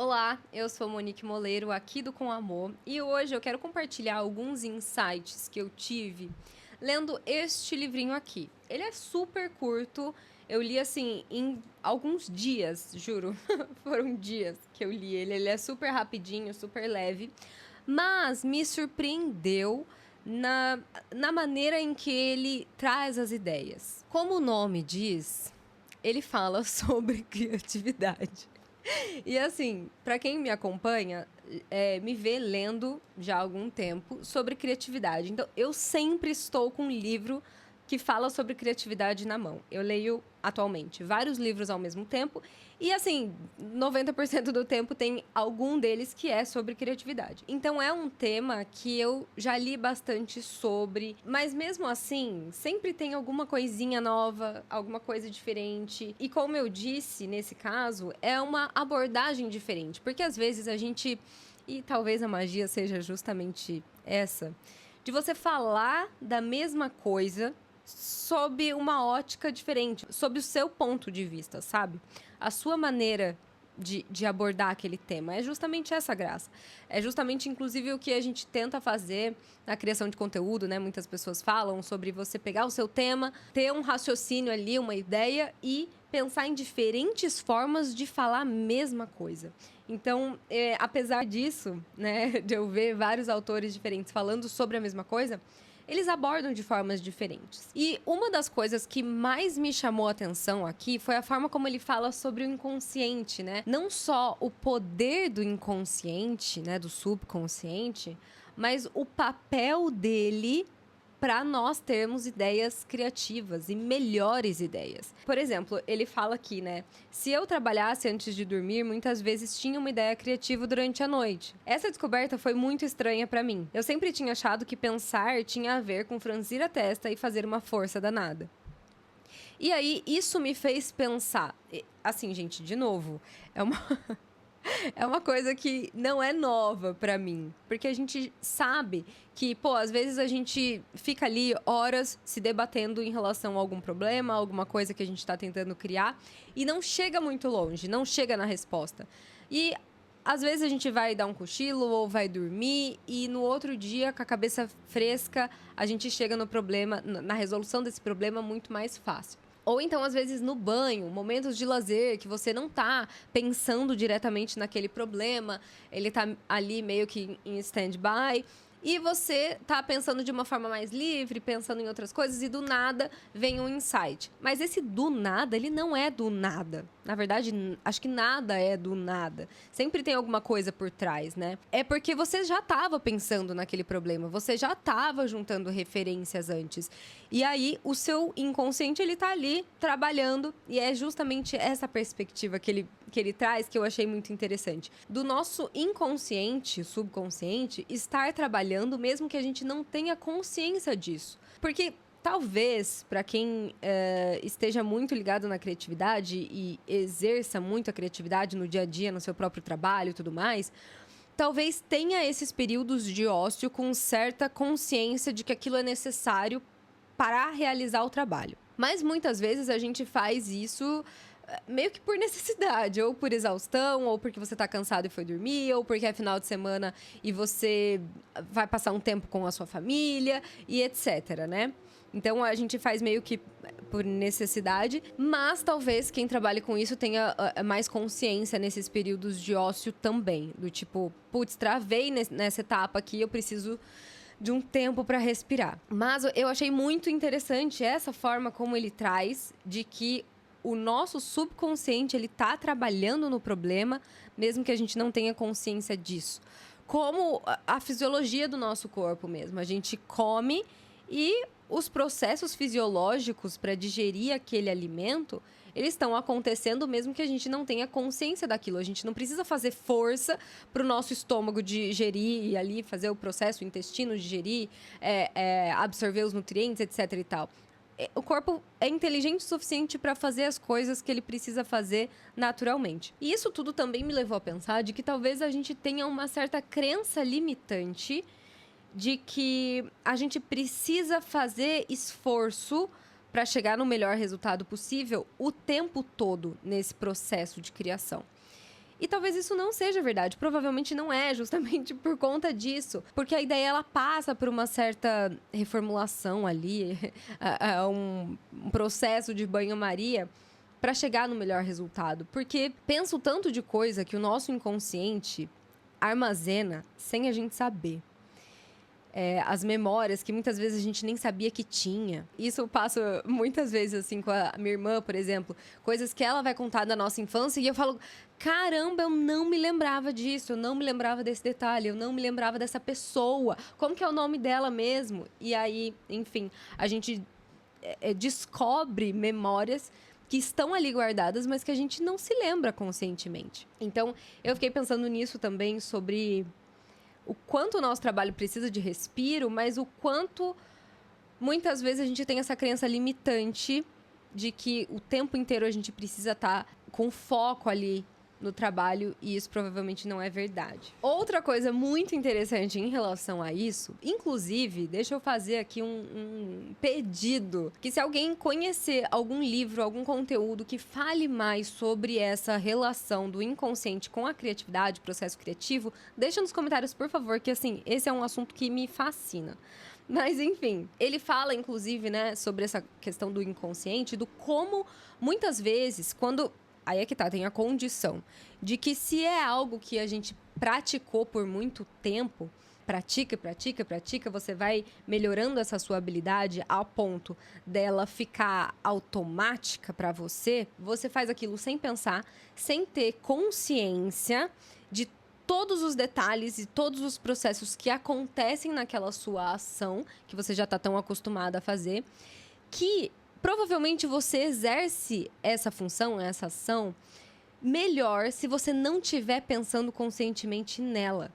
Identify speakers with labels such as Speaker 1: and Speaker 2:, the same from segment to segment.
Speaker 1: Olá, eu sou Monique Moleiro, aqui do Com Amor, e hoje eu quero compartilhar alguns insights que eu tive lendo este livrinho aqui. Ele é super curto, eu li assim em alguns dias, juro, foram dias que eu li ele. Ele é super rapidinho, super leve, mas me surpreendeu na, na maneira em que ele traz as ideias. Como o nome diz, ele fala sobre criatividade. E assim, pra quem me acompanha, me vê lendo já há algum tempo sobre criatividade. Então, eu sempre estou com um livro que fala sobre criatividade na mão. Eu leio atualmente vários livros ao mesmo tempo e assim, 90% do tempo tem algum deles que é sobre criatividade. Então é um tema que eu já li bastante sobre, mas mesmo assim, sempre tem alguma coisinha nova, alguma coisa diferente. E como eu disse, nesse caso, é uma abordagem diferente, porque às vezes a gente, e talvez a magia seja justamente essa, de você falar da mesma coisa sob uma ótica diferente, sob o seu ponto de vista, sabe? A sua maneira de abordar aquele tema. É justamente essa graça. É justamente, inclusive, o que a gente tenta fazer na criação de conteúdo, né? Muitas pessoas falam sobre você pegar o seu tema, ter um raciocínio ali, uma ideia e pensar em diferentes formas de falar a mesma coisa. Então, apesar disso, né, de eu ver vários autores diferentes falando sobre a mesma coisa, eles abordam de formas diferentes. E uma das coisas que mais me chamou a atenção aqui foi a forma como ele fala sobre o inconsciente, né? Não só o poder do inconsciente, né, do subconsciente, mas o papel dele para nós termos ideias criativas e melhores ideias. Por exemplo, ele fala aqui, né? Se eu trabalhasse antes de dormir, muitas vezes tinha uma ideia criativa durante a noite. Essa descoberta foi muito estranha para mim. Eu sempre tinha achado que pensar tinha a ver com franzir a testa e fazer uma força danada. E aí, isso me fez pensar. Assim, gente, de novo, é uma. É uma coisa que não é nova pra mim. Porque a gente sabe que, pô, às vezes a gente fica ali horas se debatendo em relação a algum problema, alguma coisa que a gente tá tentando criar, e não chega muito longe, não chega na resposta. E às vezes a gente vai dar um cochilo ou vai dormir, e no outro dia, com a cabeça fresca, a gente chega no problema, na resolução desse problema muito mais fácil. Ou então, às vezes, no banho, momentos de lazer, que você não tá pensando diretamente naquele problema, ele tá ali meio que em stand-by, e você tá pensando de uma forma mais livre, pensando em outras coisas, e do nada vem um insight. Mas esse do nada, ele não é do nada. Na verdade, acho que nada é do nada. Sempre tem alguma coisa por trás, né? É porque você já estava pensando naquele problema, você já estava juntando referências antes. E aí, o seu inconsciente, ele tá ali trabalhando, e é justamente essa perspectiva que ele traz que eu achei muito interessante. Do nosso inconsciente, subconsciente, estar trabalhando mesmo que a gente não tenha consciência disso. Porque talvez, para quem esteja muito ligado na criatividade e exerça muito a criatividade no dia a dia, no seu próprio trabalho e tudo mais, talvez tenha esses períodos de ócio com certa consciência de que aquilo é necessário para realizar o trabalho. Mas muitas vezes a gente faz isso meio que por necessidade, ou por exaustão, ou porque você tá cansado e foi dormir, ou porque é final de semana e você vai passar um tempo com a sua família e etc, né? Então a gente faz meio que por necessidade, mas talvez quem trabalhe com isso tenha mais consciência nesses períodos de ócio também, do tipo, putz, travei nessa etapa aqui, eu preciso de um tempo para respirar. Mas eu achei muito interessante essa forma como ele traz de que o nosso subconsciente, ele tá trabalhando no problema, mesmo que a gente não tenha consciência disso. Como a fisiologia do nosso corpo mesmo. A gente come e os processos fisiológicos para digerir aquele alimento, eles estão acontecendo mesmo que a gente não tenha consciência daquilo. A gente não precisa fazer força para o nosso estômago digerir e ali fazer o processo, o intestino digerir, absorver os nutrientes, etc e tal. O corpo é inteligente o suficiente para fazer as coisas que ele precisa fazer naturalmente. E isso tudo também me levou a pensar de que talvez a gente tenha uma certa crença limitante de que a gente precisa fazer esforço para chegar no melhor resultado possível o tempo todo nesse processo de criação. E talvez isso não seja verdade, provavelmente não é, justamente por conta disso. Porque a ideia, ela passa por uma certa reformulação ali, um processo de banho-maria para chegar no melhor resultado. Porque pensa o tanto de coisa que o nosso inconsciente armazena sem a gente saber. As memórias que muitas vezes a gente nem sabia que tinha. Isso eu passo muitas vezes, assim, com a minha irmã, por exemplo. Coisas que ela vai contar da nossa infância e eu falo, caramba, eu não me lembrava disso, eu não me lembrava desse detalhe, eu não me lembrava dessa pessoa. Como que é o nome dela mesmo? E aí, enfim, a gente descobre memórias que estão ali guardadas, mas que a gente não se lembra conscientemente. Então, eu fiquei pensando nisso também, sobre o quanto o nosso trabalho precisa de respiro, mas o quanto muitas vezes a gente tem essa crença limitante de que o tempo inteiro a gente precisa estar com foco ali no trabalho, e isso provavelmente não é verdade. Outra coisa muito interessante em relação a isso, inclusive, deixa eu fazer aqui um pedido, que se alguém conhecer algum livro, algum conteúdo que fale mais sobre essa relação do inconsciente com a criatividade, processo criativo, deixa nos comentários, por favor, que assim, esse é um assunto que me fascina. Mas, enfim, ele fala, inclusive, né, sobre essa questão do inconsciente, do como, muitas vezes, quando... Aí é que tá, tem a condição de que se é algo que a gente praticou por muito tempo, pratica, você vai melhorando essa sua habilidade ao ponto dela ficar automática pra você, você faz aquilo sem pensar, sem ter consciência de todos os detalhes e todos os processos que acontecem naquela sua ação, que você já tá tão acostumado a fazer, que provavelmente você exerce essa função, essa ação, melhor se você não estiver pensando conscientemente nela,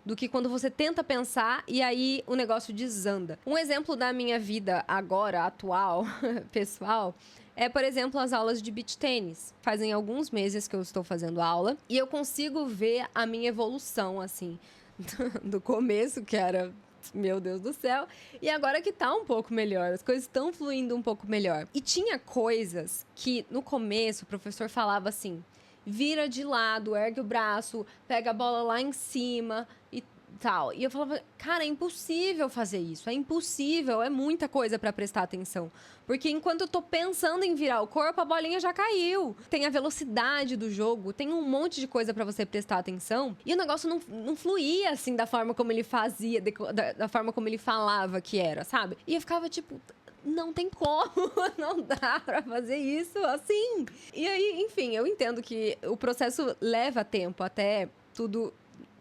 Speaker 1: do que quando você tenta pensar e aí o negócio desanda. Um exemplo da minha vida agora, atual, pessoal, é, por exemplo, as aulas de beach tênis. Fazem alguns meses que eu estou fazendo aula e eu consigo ver a minha evolução, assim, do começo, que era... Meu Deus do céu. E agora que tá um pouco melhor, as coisas estão fluindo um pouco melhor. E tinha coisas que no começo o professor falava assim: vira de lado, ergue o braço, pega a bola lá em cima e tal. E eu falava, cara, é impossível fazer isso, é impossível, é muita coisa pra prestar atenção. Porque enquanto eu tô pensando em virar o corpo, a bolinha já caiu. Tem a velocidade do jogo, tem um monte de coisa pra você prestar atenção. E o negócio não fluía, assim, da forma como ele fazia, da forma como ele falava que era, sabe? E eu ficava tipo... Não tem como, não dá pra fazer isso assim. E aí, enfim, eu entendo que o processo leva tempo até tudo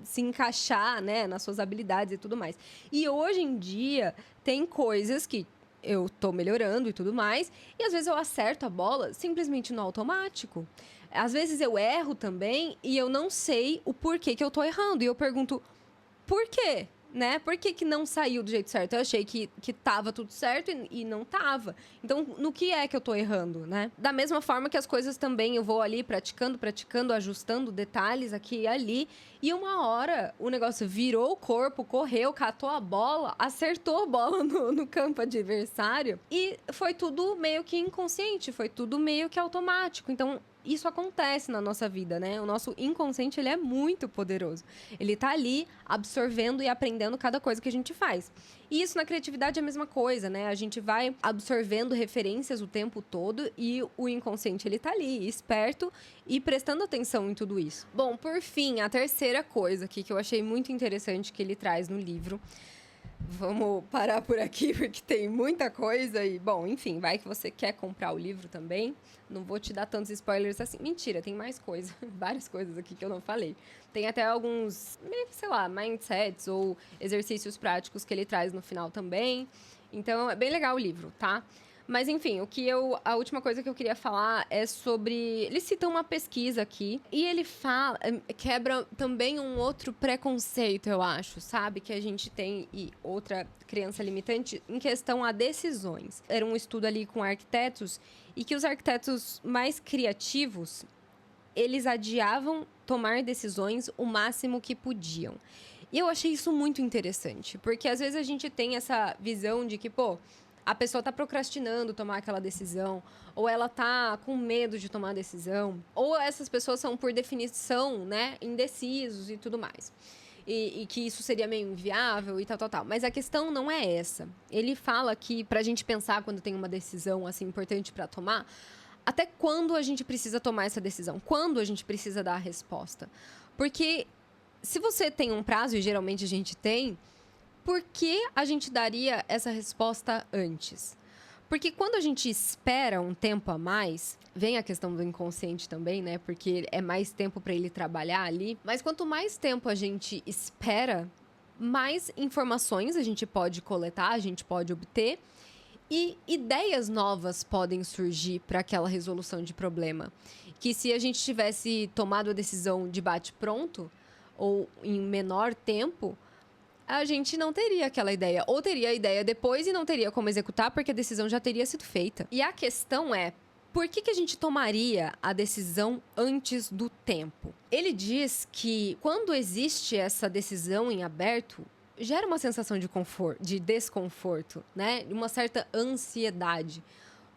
Speaker 1: se encaixar, né, nas suas habilidades e tudo mais. E hoje em dia, tem coisas que eu tô melhorando e tudo mais, e às vezes eu acerto a bola simplesmente no automático. Às vezes eu erro também e eu não sei o porquê que eu tô errando. E eu pergunto, por quê? Né? Por que não saiu do jeito certo? Eu achei que tava tudo certo e não tava. Então, no que é que eu tô errando, né? Da mesma forma que as coisas também, eu vou ali praticando, ajustando detalhes aqui e ali. E uma hora, o negócio virou o corpo, correu, catou a bola, acertou a bola no campo adversário. E foi tudo meio que inconsciente, foi tudo meio que automático. Então, isso acontece na nossa vida, né? O nosso inconsciente, ele é muito poderoso. Ele tá ali absorvendo e aprendendo cada coisa que a gente faz. E isso na criatividade é a mesma coisa, né? A gente vai absorvendo referências o tempo todo e o inconsciente, ele tá ali, esperto e prestando atenção em tudo isso. Bom, por fim, a terceira coisa aqui que eu achei muito interessante que ele traz no livro. Vamos parar por aqui, porque tem muita coisa e, bom, enfim, vai que você quer comprar o livro também. Não vou te dar tantos spoilers assim. Mentira, tem mais coisa, várias coisas aqui que eu não falei. Tem até alguns, sei lá, mindsets ou exercícios práticos que ele traz no final também. Então, é bem legal o livro, tá? Mas, enfim, a última coisa que eu queria falar é sobre... Ele cita uma pesquisa aqui e ele quebra também um outro preconceito, eu acho, sabe? Que a gente tem, e outra crença limitante, em questão a decisões. Era um estudo ali com arquitetos e que os arquitetos mais criativos, eles adiavam tomar decisões o máximo que podiam. E eu achei isso muito interessante, porque às vezes a gente tem essa visão de que, pô, a pessoa tá procrastinando tomar aquela decisão, ou ela tá com medo de tomar a decisão, ou essas pessoas são, por definição, né, indecisos e tudo mais. E que isso seria meio inviável e tal. Mas a questão não é essa. Ele fala que pra gente pensar quando tem uma decisão, assim, importante pra tomar, até quando a gente precisa tomar essa decisão? Quando a gente precisa dar a resposta? Porque se você tem um prazo, e geralmente a gente tem, por que a gente daria essa resposta antes? Porque quando a gente espera um tempo a mais, vem a questão do inconsciente também, né? Porque é mais tempo para ele trabalhar ali. Mas quanto mais tempo a gente espera, mais informações a gente pode coletar, a gente pode obter. E ideias novas podem surgir para aquela resolução de problema. Que se a gente tivesse tomado a decisão de bate-pronto, ou em menor tempo, a gente não teria aquela ideia. Ou teria a ideia depois e não teria como executar, porque a decisão já teria sido feita. E a questão é, por que a gente tomaria a decisão antes do tempo? Ele diz que quando existe essa decisão em aberto, gera uma sensação de desconforto, né? Uma certa ansiedade.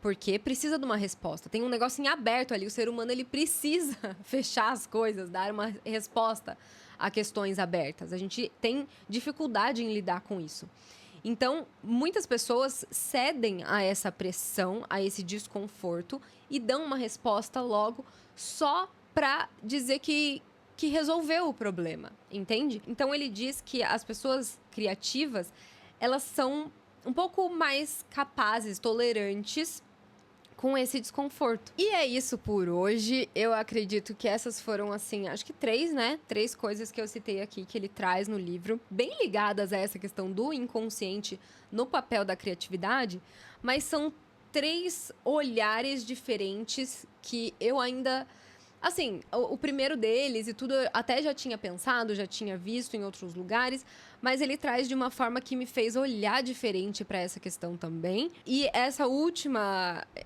Speaker 1: Porque precisa de uma resposta. Tem um negócio em aberto ali. O ser humano, ele precisa fechar as coisas, dar uma resposta a questões abertas. A gente tem dificuldade em lidar com isso. Então, muitas pessoas cedem a essa pressão, a esse desconforto e dão uma resposta logo só para dizer que resolveu o problema, entende? Então, ele diz que as pessoas criativas, elas são um pouco mais capazes, tolerantes com esse desconforto. E é isso por hoje. Eu acredito que essas foram, assim, acho que 3, né? 3 coisas que eu citei aqui que ele traz no livro, bem ligadas a essa questão do inconsciente no papel da criatividade, mas são 3 olhares diferentes que eu ainda... Assim, o primeiro deles e tudo, eu até já tinha pensado, já tinha visto em outros lugares, mas ele traz de uma forma que me fez olhar diferente para essa questão também. E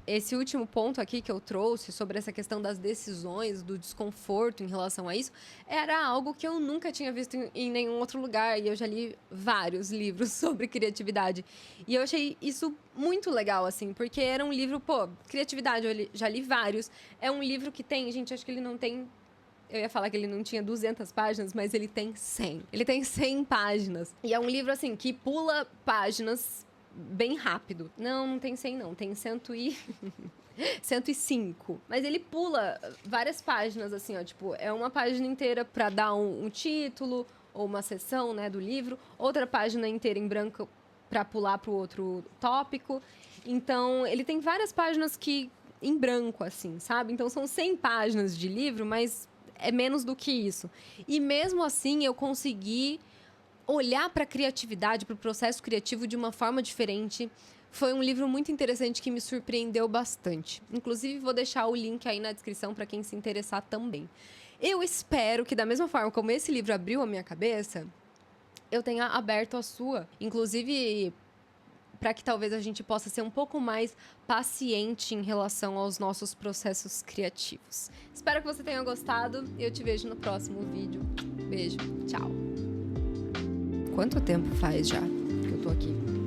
Speaker 1: esse último ponto aqui que eu trouxe sobre essa questão das decisões, do desconforto em relação a isso, era algo que eu nunca tinha visto em nenhum outro lugar. E eu já li vários livros sobre criatividade. E eu achei isso muito legal, assim, porque era um livro, criatividade, eu já li vários. É um livro que tem, gente, acho que ele não tem... Eu ia falar que ele não tinha 200 páginas, mas ele tem 100. Ele tem 100 páginas. E é um livro, assim, que pula páginas bem rápido. Não tem 100, não. Tem 105. Mas ele pula várias páginas, assim, ó. Tipo, é uma página inteira pra dar um título ou uma seção, né, do livro. Outra página inteira em branco pra pular pro outro tópico. Então, ele tem várias páginas em branco, assim, sabe? Então, são 100 páginas de livro, mas... é menos do que isso. E mesmo assim, eu consegui olhar para a criatividade, para o processo criativo de uma forma diferente. Foi um livro muito interessante que me surpreendeu bastante. Inclusive, vou deixar o link aí na descrição para quem se interessar também. Eu espero que, da mesma forma como esse livro abriu a minha cabeça, eu tenha aberto a sua. Inclusive... para que talvez a gente possa ser um pouco mais paciente em relação aos nossos processos criativos. Espero que você tenha gostado e eu te vejo no próximo vídeo. Beijo, tchau. Quanto tempo faz já que eu tô aqui?